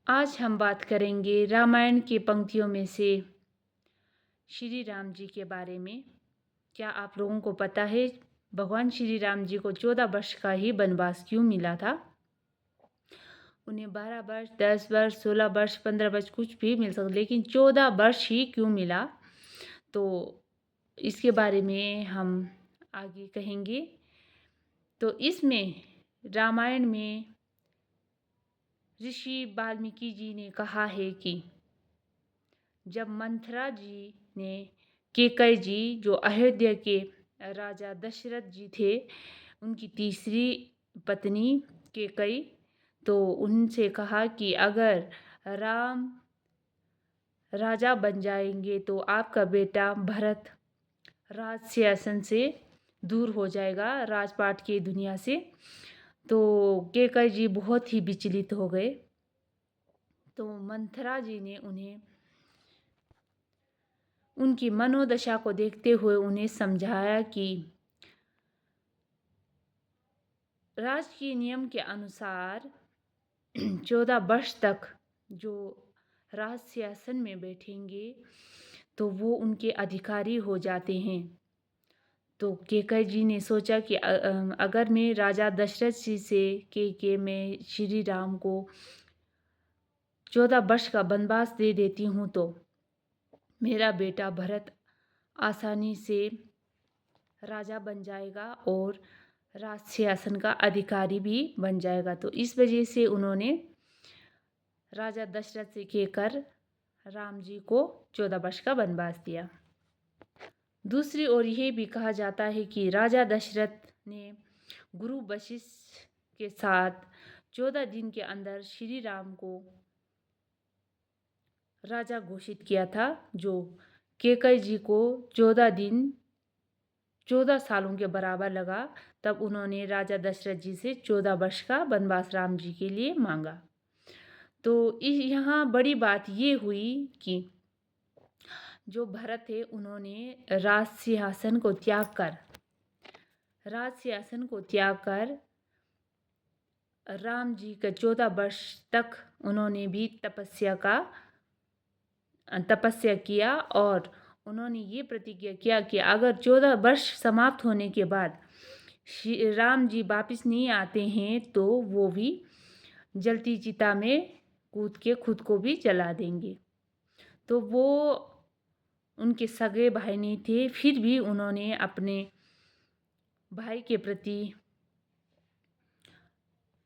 आज हम बात करेंगे रामायण की पंक्तियों में से श्री राम जी के बारे में। क्या आप लोगों को पता है भगवान श्री राम जी को 14 वर्ष का ही वनवास क्यों मिला था? उन्हें 12 वर्ष, 10 वर्ष, 16 वर्ष, 15 वर्ष कुछ भी मिल सकता, लेकिन 14 वर्ष ही क्यों मिला? तो इसके बारे में हम आगे कहेंगे। तो इसमें रामायण में ऋषि वाल्मीकि जी ने कहा है कि जब मंथरा जी ने केकई जी जो अयोध्या के राजा दशरथ जी थे, उनकी तीसरी पत्नी केकई, तो उनसे कहा कि अगर राम राजा बन जाएंगे तो आपका बेटा भरत राज सिंहासन से दूर हो जाएगा, राजपाट की दुनिया से। तो केकई जी बहुत ही विचलित हो गए। तो मंथरा जी ने उन्हें उनकी मनोदशा को देखते हुए उन्हें समझाया कि राजकीय नियम के अनुसार 14 वर्ष तक जो राज सिंहासन में बैठेंगे तो वो उनके अधिकारी हो जाते हैं। तो केकई जी ने सोचा कि अगर मैं राजा दशरथ जी से के मैं श्री राम को 14 वर्ष का वनवास दे देती हूँ तो मेरा बेटा भरत आसानी से राजा बन जाएगा और राज सिंहासन का अधिकारी भी बन जाएगा। तो इस वजह से उन्होंने राजा दशरथ से कहकर राम जी को 14 वर्ष का वनवास दिया। दूसरी ओर यह भी कहा जाता है कि राजा दशरथ ने गुरु वशिष्ठ के साथ 14 दिन के अंदर श्री राम को राजा घोषित किया था, जो केकई जी को 14 सालों के बराबर लगा। तब उन्होंने राजा दशरथ जी से 14 वर्ष का वनवास राम जी के लिए मांगा। तो यहाँ बड़ी बात ये हुई कि जो भरत है उन्होंने राज सिंहासन को त्याग कर राम जी का 14 वर्ष तक उन्होंने भी तपस्या किया और उन्होंने ये प्रतिज्ञा किया कि अगर 14 वर्ष समाप्त होने के बाद श्री राम जी वापस नहीं आते हैं तो वो भी जलती चिता में कूद के खुद को भी जला देंगे। तो वो उनके सगे भाई नहीं थे, फिर भी उन्होंने अपने भाई के प्रति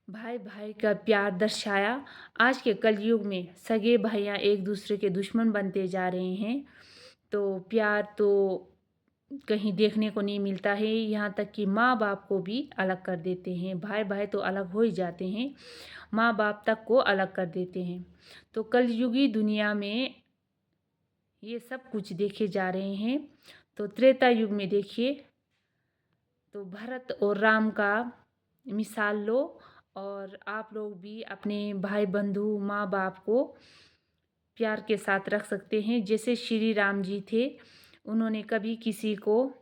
भाई का प्यार दर्शाया। आज के कलयुग में सगे भाइयाँ एक दूसरे के दुश्मन बनते जा रहे हैं, तो प्यार तो कहीं देखने को नहीं मिलता है। यहाँ तक कि माँ बाप को भी अलग कर देते हैं। भाई तो अलग हो ही जाते हैं, माँ बाप तक को अलग कर देते हैं। तो कलयुगी दुनिया में ये सब कुछ देखे जा रहे हैं। तो त्रेता युग में देखिए तो भरत और राम का मिसाल लो और आप लोग भी अपने भाई बंधु माँ बाप को प्यार के साथ रख सकते हैं। जैसे श्री राम जी थे, उन्होंने कभी किसी को